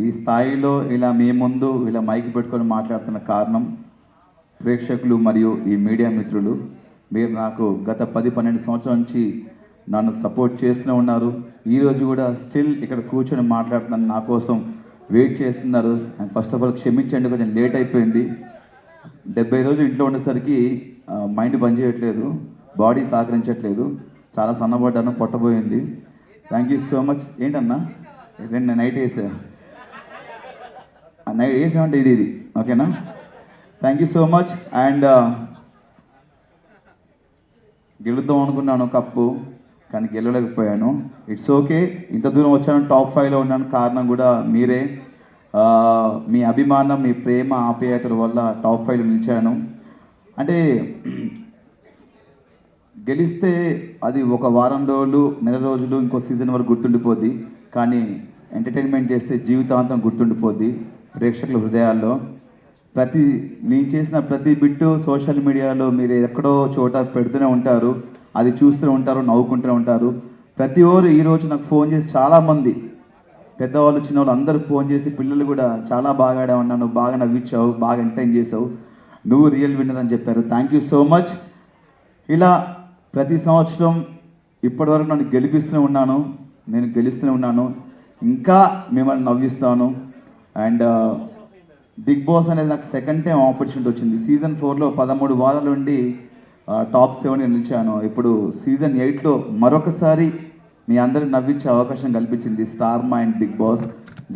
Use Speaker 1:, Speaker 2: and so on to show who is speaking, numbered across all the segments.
Speaker 1: ఈ స్థాయిలో ఇలా మీ ముందు ఇలా మైక్ పెట్టుకొని మాట్లాడుతున్న కారణం ప్రేక్షకులు మరియు ఈ మీడియా మిత్రులు. మీరు నాకు గత 10-12 సంవత్సరాల నుంచి నన్ను సపోర్ట్ చేస్తూనే ఉన్నారు. ఈరోజు కూడా స్టిల్ ఇక్కడ కూర్చొని మాట్లాడుతున్నాను, నా కోసం వెయిట్ చేస్తున్నారు. అండ్ ఫస్ట్ ఆఫ్ ఆల్ క్షమించండి, కొంచెం లేట్ అయిపోయింది. 70 రోజులు ఇంట్లో ఉండేసరికి మైండ్ పనిచేయట్లేదు, బాడీ సహకరించట్లేదు, చాలా సన్నబడ్డాను, పొట్టబోయింది. Thank you so much. ఏంటన్నా నేను నైట్ వేసామంటే ఇది ఓకేనా? Thank you so much. And గెలుద్దాం అనుకున్నాను కప్పు, కానీ గెలవలేకపోయాను. It's okay. ఇంత దూరం వచ్చాను, టాప్ 5లో ఉన్నాను, కారణం కూడా మీరే. మీ అభిమానం, మీ ప్రేమ, ఆప్యాయతల వల్ల టాప్ 5లో నిలిచాను. అంటే గెలిస్తే అది ఒక వారం రోజులు, నెల రోజులు, ఇంకో సీజన్ వరకు గుర్తుండిపోద్ది. కానీ ఎంటర్టైన్మెంట్ చేస్తే జీవితాంతం గుర్తుండిపోద్ది ప్రేక్షకుల హృదయాల్లో. నేను చేసిన ప్రతి బిట్టు సోషల్ మీడియాలో మీరు ఎక్కడో చోట పెడుతూనే ఉంటారు, అది చూస్తూనే ఉంటారు, నవ్వుకుంటూనే ఉంటారు. ప్రతి ఓరు ఈరోజు నాకు ఫోన్ చేసి చాలామంది పెద్దవాళ్ళు చిన్నవాళ్ళు అందరూ ఫోన్ చేసి, పిల్లలు కూడా చాలా బాగా ఆడామన్నా, నువ్వు బాగా నవ్వించావు, బాగా ఎంటర్టైన్ చేసావు, నువ్వు రియల్ విన్నర్ అని చెప్పారు. Thank you so much. ఇలా ప్రతి సంవత్సరం ఇప్పటివరకు నన్ను గెలిపిస్తూనే ఉన్నాను, నేను గెలుస్తూనే ఉన్నాను, ఇంకా మిమ్మల్ని నవ్విస్తాను. అండ్ బిగ్ బాస్ అనేది నాకు సెకండ్ టైం ఆపర్చునిటీ వచ్చింది. సీజన్ 4లో 13 వారాల నుండి టాప్ 7 నిలిచాను. ఇప్పుడు సీజన్ 8లో మరొకసారి మీ అందరిని నవ్వించే అవకాశం కల్పించింది స్టార్ మా అండ్ బిగ్ బాస్.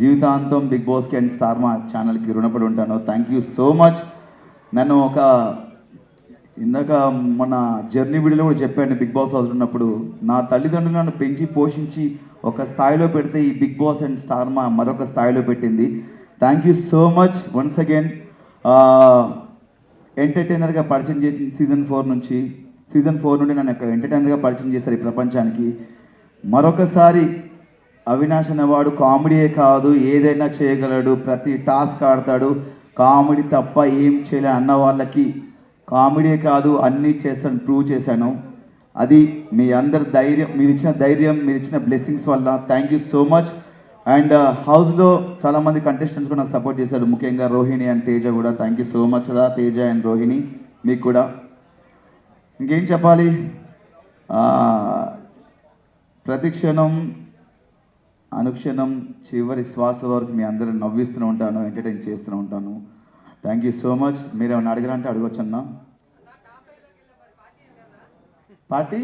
Speaker 1: జీవితాంతం బిగ్ బాస్కి అండ్ స్టార్ మా ఛానల్కి రుణపడి ఉంటాను. Thank you so much. నన్ను ఇందాక మన జర్నీ వీడియోలో కూడా చెప్పాను, బిగ్ బాస్ హౌస్ ఉన్నప్పుడు నా తల్లిదండ్రులు నన్ను పెంచి పోషించి ఒక స్థాయిలో పెడితే ఈ బిగ్ బాస్ అండ్ స్టార్ మా మరొక స్థాయిలో పెట్టింది. Thank you so much once again. ఎంటర్టైనర్గా పరిచయం చేసిన సీజన్ 4 నుండి నన్ను ఎంటర్టైనర్గా పరిచయం చేశారు ఈ ప్రపంచానికి. మరొకసారి అవినాష్ అనేవాడు కామెడీయే కాదు, ఏదైనా చేయగలడు, ప్రతి టాస్క్ ఆడతాడు, కామెడీ తప్ప ఏం చేయలే అన్న వాళ్ళకి కామెడీయే కాదు అన్నీ చేస్తాను ప్రూవ్ చేశాను. అది మీ అందరి ధైర్యం, మీరు ఇచ్చిన ధైర్యం, మీరు ఇచ్చిన బ్లెస్సింగ్స్ వల్ల. Thank you so much. And హౌస్లో చాలామంది కంటెస్టెంట్స్ కూడా నాకు సపోర్ట్ చేశారు, ముఖ్యంగా రోహిణి అండ్ తేజ కూడా. థ్యాంక్ యూ సో మచ్ రా తేజ అండ్ రోహిణి, మీకు కూడా. ఇంకేం చెప్పాలి, ప్రతి క్షణం అనుక్షణం చివరి శ్వాస వరకు మీ అందరిని నవ్విస్తూనే ఉంటాను, ఎంటర్టైన్ చేస్తూనే ఉంటాను. Thank you so much. మీరు ఏమైనా అడగాలంటే అడగొచ్చన్నా. పార్టీ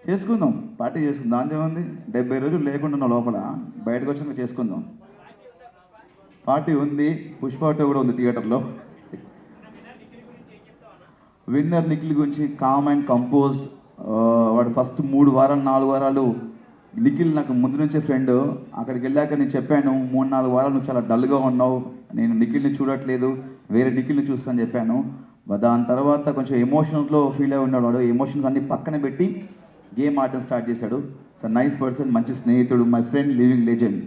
Speaker 1: చేసుకుందాం, పార్టీ చేసుకుందాం, దాని ఏముంది. 70 రోజులు లేకుండా లోపల, బయటకు వచ్చినాక చేసుకుందాం. పార్టీ ఉంది, పుష్ప కూడా ఉంది థియేటర్లో. విన్నర్ నిఖిల్ గురించి కామ్ అండ్ కంపోజ్డ్. వాడు ఫస్ట్ 3 వారాలు 4 వారాలు నిఖిల్ నాకు ముందు నుంచే ఫ్రెండ్. అక్కడికి వెళ్ళాక నేను చెప్పాను, 3-4 వారాలు నువ్వు చాలా డల్గా ఉన్నావు, నేను నిఖిల్ని చూడట్లేదు, వేరే నిఖిల్ని చూస్తాను చెప్పాను. దాని తర్వాత కొంచెం ఎమోషన్స్లో ఫీల్ అయి ఉన్నాడు. వాడు ఎమోషన్స్ అన్ని పక్కన పెట్టి గేమ్ ఆడటం స్టార్ట్ చేశాడు. సో నైస్ పర్సన్, మంచి స్నేహితుడు, my friend, living legend.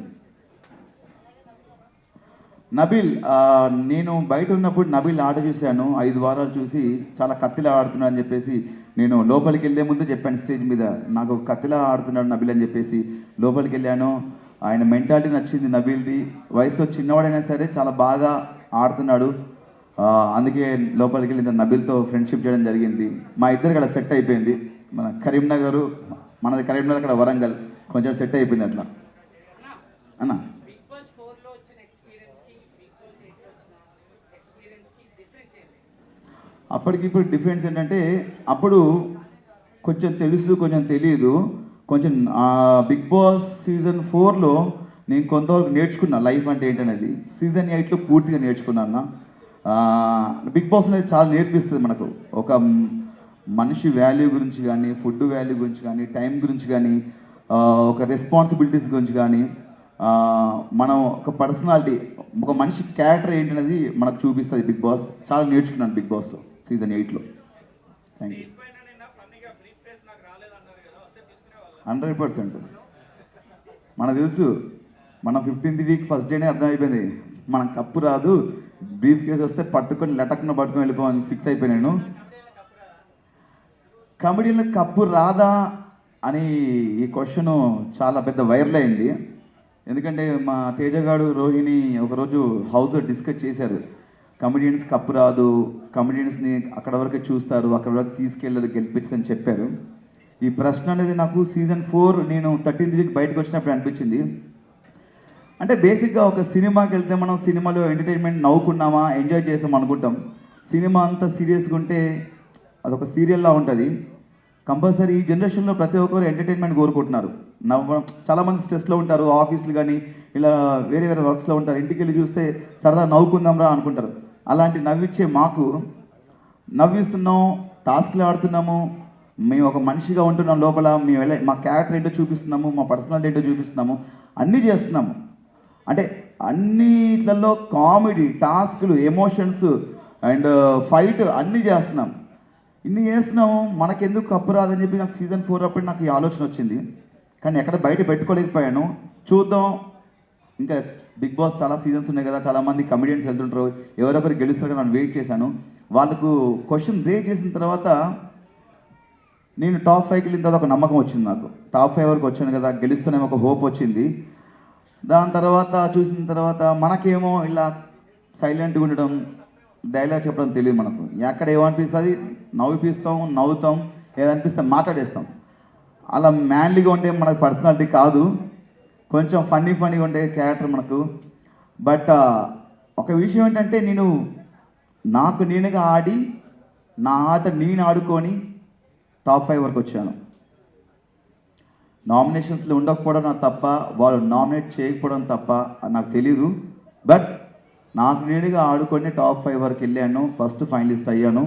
Speaker 1: Nabeel, నేను బయట ఉన్నప్పుడు నబీల్ ఆట చూశాను, 5 వారాలు చూసి చాలా కత్తిలా ఆడుతున్నాడు అని చెప్పేసి నేను లోపలికి వెళ్ళే ముందు చెప్పాను స్టేజ్ మీద, నాకు కత్తిలా ఆడుతున్నాడు నబీల్ అని చెప్పేసి. లోపలికి వెళ్ళాను, ఆయన మెంటాలిటీ నచ్చింది నబీల్ది. వయసులో చిన్నవాడైనా సరే చాలా బాగా ఆడుతున్నాడు. అందుకే లోపలికి వెళ్ళి నబీల్తో ఫ్రెండ్షిప్ చేయడం జరిగింది. మా ఇద్దరికి అక్కడ సెట్ అయిపోయింది. మన కరీంనగర్, మనది కరీంనగర్, అక్కడ వరంగల్, కొంచెం సెట్ అయిపోయింది అట్లా అన్న. అప్పటికిప్పుడు డిఫరెన్స్ ఏంటంటే, అప్పుడు కొంచెం తెలుసు కొంచెం తెలియదు. కొంచెం బిగ్ బాస్ సీజన్ 4లో నేను కొంతవరకు నేర్చుకున్నా లైఫ్ అంటే ఏంటనేది. సీజన్ 8లో పూర్తిగా నేర్చుకున్నాను. బిగ్ బాస్ అనేది చాలా నేర్పిస్తుంది మనకు, ఒక మనిషి వాల్యూ గురించి కానీ, ఫుడ్ వాల్యూ గురించి కానీ, టైం గురించి కానీ, ఒక రెస్పాన్సిబిలిటీస్ గురించి కానీ, మనం ఒక పర్సనాలిటీ, ఒక మనిషి క్యారెక్టర్ ఏంటనేది మనకు చూపిస్తుంది బిగ్ బాస్. చాలా నేర్చుకున్నాను బిగ్ బాస్లో సీజన్ 8లో. Thank you. 100%. మనకు తెలుసు, మన 15th వీక్ ఫస్ట్ డేనే అర్థమైపోయింది, మనం కప్పు రాదు, బ్రీఫ్ కేసు వస్తే పట్టుకొని లటక్న పట్టుకొని వెళ్ళిపోవాలని ఫిక్స్ అయిపోయాను. కమెడీలో కప్పు రాదా అని ఈ క్వశ్చన్ చాలా పెద్ద వైరల్ అయింది. ఎందుకంటే మా తేజగాడు రోహిణి ఒకరోజు హౌస్లో డిస్కస్ చేశారు. కమెడియన్స్ కప్పు రాదు, కమెడియన్స్ని అక్కడ వరకే చూస్తారు, అక్కడ వరకు తీసుకెళ్ళారు, గెలిపించని చెప్పారు. ఈ ప్రశ్న అనేది నాకు సీజన్ 4 నేను 13th వీక్ బయటకు వచ్చినప్పుడు అనిపించింది. అంటే బేసిక్గా ఒక సినిమాకి వెళ్తే మనం సినిమాలో ఎంటర్టైన్మెంట్ నవ్వుకున్నామా, ఎంజాయ్ చేసాం అనుకుంటాం. సినిమా అంతా సీరియస్గా ఉంటే అదొక సీరియల్లా ఉంటుంది. కంపల్సరీ ఈ జనరేషన్లో ప్రతి ఒక్కరు ఎంటర్టైన్మెంట్ కోరుకుంటున్నారు. చాలామంది స్ట్రెస్లో ఉంటారు, ఆఫీసులు కానీ ఇలా వేరే వేరే వర్క్స్లో ఉంటారు. ఇంటికి వెళ్ళి చూస్తే సరదా నవ్వుకుందాంరా అనుకుంటారు. అలాంటి నవ్విచ్చే మాకు నవ్విస్తున్నాం, టాస్క్లు ఆడుతున్నాము, మేము ఒక మనిషిగా ఉంటున్నాం లోపల, మేము మా క్యారెక్టర్ ఏంటో చూపిస్తున్నాము, మా పర్సనాలిటీ ఏంటో చూపిస్తున్నాము, అన్నీ చేస్తున్నాము. అంటే అన్నిట్లలో కామెడీ, టాస్క్లు, ఎమోషన్స్ అండ్ ఫైట్ అన్నీ చేస్తున్నాం. ఇన్ని చేస్తున్నాము, మనకెందుకు కప్పు రాదని చెప్పి నాకు సీజన్ 4 అప్పుడు నాకు ఈ ఆలోచన వచ్చింది. కానీ ఎక్కడ బయట పెట్టుకోలేకపోయాను. చూద్దాం, ఇంకా బిగ్ బాస్ చాలా సీజన్స్ ఉన్నాయి కదా, చాలామంది కమెడియన్స్ వెళ్తుంటారు, ఎవరొకరు గెలుస్తారు కదా, నేను వెయిట్ చేశాను. వాళ్ళకు క్వశ్చన్ రేజ్ చేసిన తర్వాత నేను టాప్ 5కి వెళ్ళిన తర్వాత ఒక నమ్మకం వచ్చింది. నాకు టాప్ 5 వరకు వచ్చాను కదా, గెలుస్తూనే ఒక హోప్ వచ్చింది. దాని తర్వాత చూసిన తర్వాత మనకేమో ఇలా సైలెంట్గా ఉండడం, డైలాగ్ చెప్పడం తెలియదు. మనకు ఎక్కడ ఏమనిపిస్తుంది నవ్విపిస్తాం, నవ్వుతాం, ఏదనిపిస్తే మాట్లాడేస్తాం. అలా మ్యాన్లీగా ఉంటే మనకు పర్సనాలిటీ కాదు, కొంచెం ఫన్నీగా ఉండే క్యారెక్టర్ మనకు. బట్ ఒక విషయం ఏంటంటే, నాకు నేనుగా ఆడి నా ఆట నేను ఆడుకొని టాప్ 5 వరకు వచ్చాను. నామినేషన్స్లో ఉండకపోవడం నాకు తప్ప, వాళ్ళు నామినేట్ చేయకపోవడం తప్ప నాకు తెలీదు. బట్ నాకు నేనుగా ఆడుకొని టాప్ 5 వరకు వెళ్ళాను, ఫస్ట్ ఫైనలిస్ట్ అయ్యాను.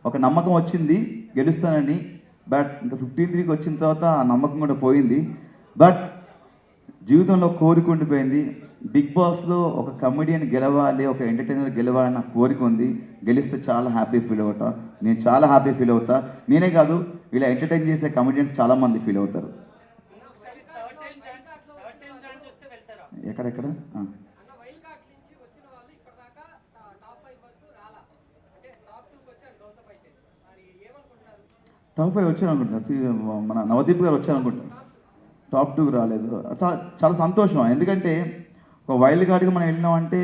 Speaker 1: ఒక నమ్మకం వచ్చింది గెలుస్తానని. బట్ ఇంకా 15th వీక్ వచ్చిన తర్వాత ఆ నమ్మకం కూడా పోయింది. బట్ జీవితంలో కోరిక ఉండిపోయింది. బిగ్ బాస్లో ఒక కమెడియన్ గెలవాలి, ఒక ఎంటర్టైనర్ గెలవాలని నాకు కోరిక ఉంది. గెలిస్తే చాలా హ్యాపీ ఫీల్ అవుతా, నేను చాలా హ్యాపీ ఫీల్ అవుతా. నేనే కాదు, ఇలా ఎంటర్టైన్ చేసే కమెడియన్స్ చాలామంది ఫీల్ అవుతారు. ఎక్కడెక్కడ టాప్ 5 వచ్చాను అనుకుంటున్నా. మన నవదీప్ గారు వచ్చారు అనుకుంటున్నా, టాప్ 2 రాలేదు. చాలా సంతోషం. ఎందుకంటే ఒక వైల్డ్ కార్డ్గా మనం వెళ్ళినామంటే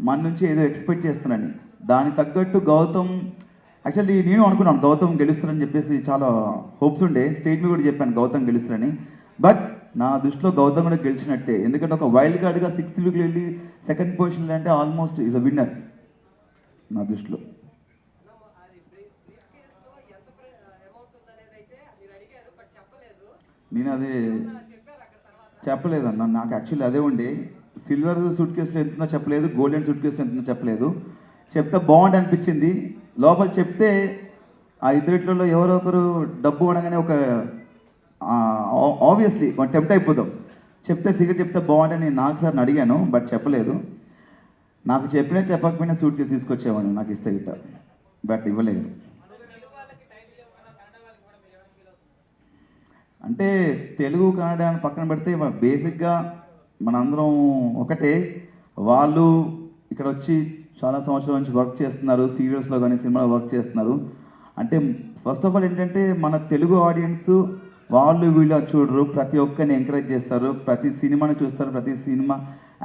Speaker 1: మన నుంచి ఏదో ఎక్స్పెక్ట్ చేస్తున్నాను. దానికి తగ్గట్టు గౌతమ్, యాక్చువల్లీ నేను అనుకున్నాను గౌతమ్ గెలుస్తానని చెప్పేసి, చాలా హోప్స్ ఉండే. స్టేజ్ మీద కూడా చెప్పాను గౌతమ్ గెలుస్తానని. బట్ నా దృష్టిలో గౌతమ్ కూడా గెలిచినట్టే. ఎందుకంటే ఒక వైల్డ్ కార్డ్గా 6th వీక్లో వెళ్ళి 2nd పొజిషన్ అంటే ఆల్మోస్ట్ ఈజ్ అ విన్నర్ నా దృష్టిలో. నేను అదే చెప్పలేదన్న, నాకు యాక్చువల్లీ అదే ఉండే. సిల్వర్ సూట్ కేసులో ఎంతుందో చెప్పలేదు, గోల్డెన్ సూట్ కేసులో ఎంతుందో చెప్పలేదు. చెప్తే బాగుండి అనిపించింది. లోపల చెప్తే ఆ ఇద్దరిట్లలో ఎవరో ఒకరు డబ్బు అనగానే ఒక ఆబ్వియస్లీ టెంప్ట్ అయిపోతాం. చెప్తే ఫిగర్ చెప్తే బాగుంటే నేను నాకు సార్ని అడిగాను, బట్ చెప్పలేదు. నాకు చెప్పినా చెప్పకపోయినా సూట్ కేసు తీసుకొచ్చేవాడిని నాకు ఇస్తే గిట్ట, బట్ ఇవ్వలేదు. అంటే తెలుగు కన్నడ అని పక్కన పెడితే బేసిక్గా మనందరం ఒకటే. వాళ్ళు ఇక్కడ వచ్చి చాలా సంవత్సరాల నుంచి వర్క్ చేస్తున్నారు, సీరియల్స్లో కానీ సినిమాలో వర్క్ చేస్తున్నారు. అంటే ఫస్ట్ ఆఫ్ ఆల్ ఏంటంటే, మన తెలుగు ఆడియన్స్ వాళ్ళు వీళ్ళు చూడరు, ప్రతి ఒక్కరిని ఎంకరేజ్ చేస్తారు, ప్రతి సినిమాని చూస్తారు, ప్రతి సినిమా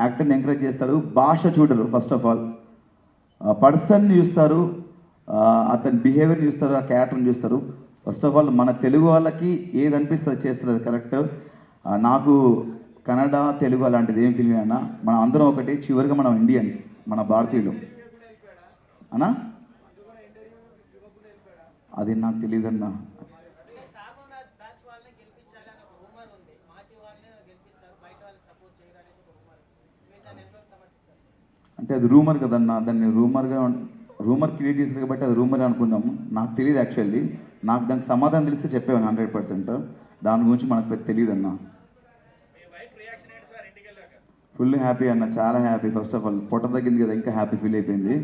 Speaker 1: యాక్టర్ని ఎంకరేజ్ చేస్తారు. భాష చూడరు, ఫస్ట్ ఆఫ్ ఆల్ పర్సన్ని చూస్తారు, అతని బిహేవియర్ చూస్తారు, ఆ క్యారెక్టర్ని చూస్తారు. ఫస్ట్ ఆఫ్ ఆల్ మన తెలుగు వాళ్ళకి ఏది అనిపిస్తుంది చేస్తారు, అది కరెక్ట్. నాకు కన్నడ తెలుగు అలాంటిది ఏం ఫీలింగ్ అన్నా, మనం అందరం ఒకటి. చివరిగా మనం ఇండియన్స్, మన భారతీయులు అన్నా. అది నాకు తెలియదన్నా. అంటే అది రూమర్ కదన్నా, దాన్ని రూమర్ క్రియేట్ చేశారు కాబట్టి అది రూమర్ అనుకుందాము. నాకు తెలియదు యాక్చువల్లీ. నాకు దానికి సమాధానం తెలిస్తే చెప్పేవాను 100%. దాని గురించి మనకు తెలియదు అన్న. ఫుల్ హ్యాపీ అన్న, చాలా హ్యాపీ. ఫస్ట్ ఆఫ్ ఆల్ పొట్ట తగ్గింది కదా, ఇంకా హ్యాపీ ఫీల్ అయిపోయింది.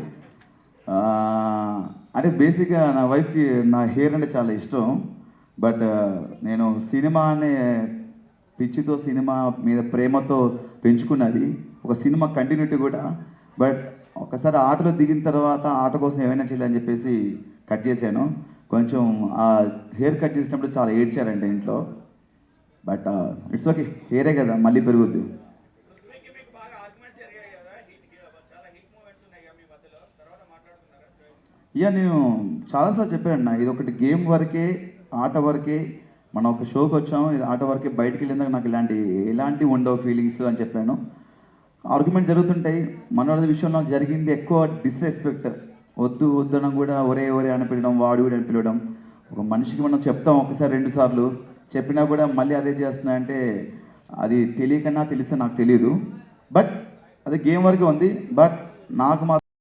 Speaker 1: అంటే బేసిక్గా నా వైఫ్కి నా హెయిర్ అంటే చాలా ఇష్టం. బట్ నేను సినిమా అనే పిచ్చితో, సినిమా మీద ప్రేమతో పెంచుకున్నది, ఒక సినిమా కంటిన్యూటీ కూడా. బట్ ఒకసారి ఆటలో దిగిన తర్వాత ఆట కోసం ఏమైనా చేయాలని చెప్పేసి కట్ చేశాను. కొంచెం ఆ హెయిర్ కట్ చేసినప్పుడు చాలా ఏడ్చారండి ఇంట్లో. బట్ ఇట్స్ ఓకే, హెయిరే కదా, మళ్ళీ పెరుగుద్ది. ఇక నేను చాలాసార్లు చెప్పాను, ఇది ఒకటి గేమ్ వరకే, ఆట వరకే, మనం ఒక షోకి వచ్చాము, ఇది ఆట వరకే, బయటికి వెళ్ళిందాక నాకు ఎలాంటి ఉండవు ఫీలింగ్స్ అని చెప్పాను. ఆర్గ్యుమెంట్ జరుగుతుంటాయి. మనోడి విషయంలో నాకు జరిగింది ఎక్కువ డిస్రెస్పెక్ట్, వద్దు వద్దనం కూడా ఒరే ఒరే అని పిలవడం, వాడు కూడా అని పిలవడం. ఒక మనిషికి మనం చెప్తాం ఒకసారి 2 సార్లు చెప్పినా కూడా మళ్ళీ అదే చేస్తున్నాయంటే అది తెలియకన్నా తెలిస్తే నాకు తెలియదు. బట్ అది గేమ్ వరకే ఉంది. బట్ నాకు మాత్రం